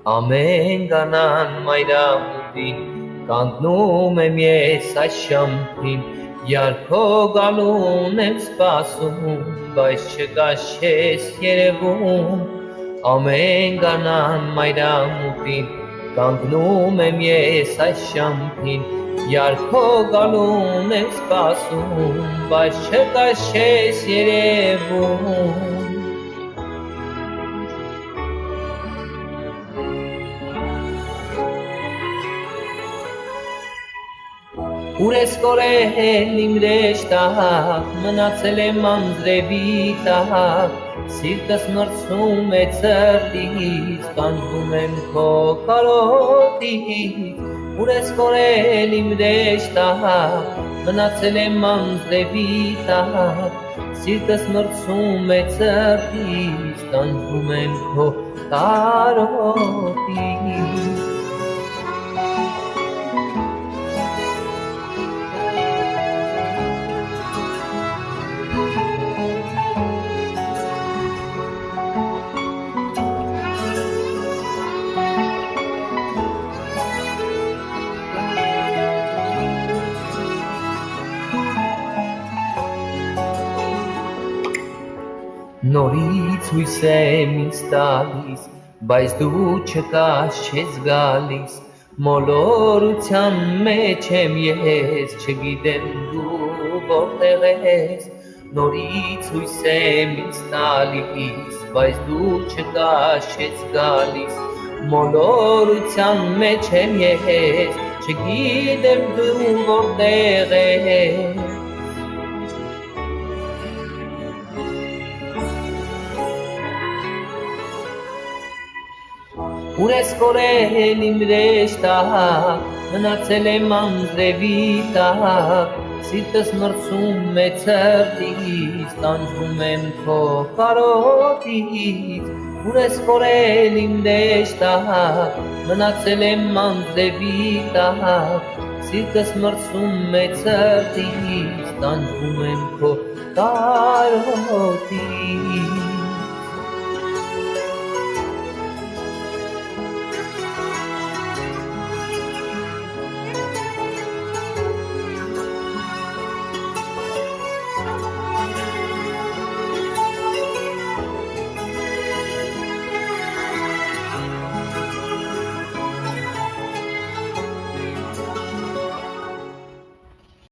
ամեն գանան մայրամուտին, կանգնում եմ ես այս շամփին, Յարքո գալուն եմ սպասում, բայց չկաշես երևում, ամեն գանան մայրամուտին, կանգնում եմ ես այս շամփին, Յարքո գալուն եմ սպասում, բայց չկաշես երևում, Ուր ես կորել իմ ռեշտահակ, մնացել եմ անձրևի տակ, սիրտս մրցում է ցրտից, տանջվում եմ քո կարոտից, Ուր ես կորել իմ ռեշտահակ, մնացել եմ անձրևի տակ, սիրտս մրցում է ցրտից, տանջվում եմ քո կարոտից, Նորից հույս եմ ինձ տալիս, բայց դու չկաս, չես գալիս, մոլորության մեջ եմ ես, չգիտեմ դու որտեղ ես, նորից հույս եմ ինձ տալիս, բայց դու չկաս, չես գալիս, մոլորության մեջ եմ ես, չգիտեմ դու որտեղ ես, Ուր ես կորել իմ ռեշտահակ, մնացել եմ անձրևի տակ, սիրտս մրցում է ցրտից, տանջվում եմ քո կարոտից, Ուր ես կորել իմ ռեշտահակ, մնացել եմ անձրևի տակ, սիրտս մրցում է ցրտից, տանջվում եմ քո կարոտից,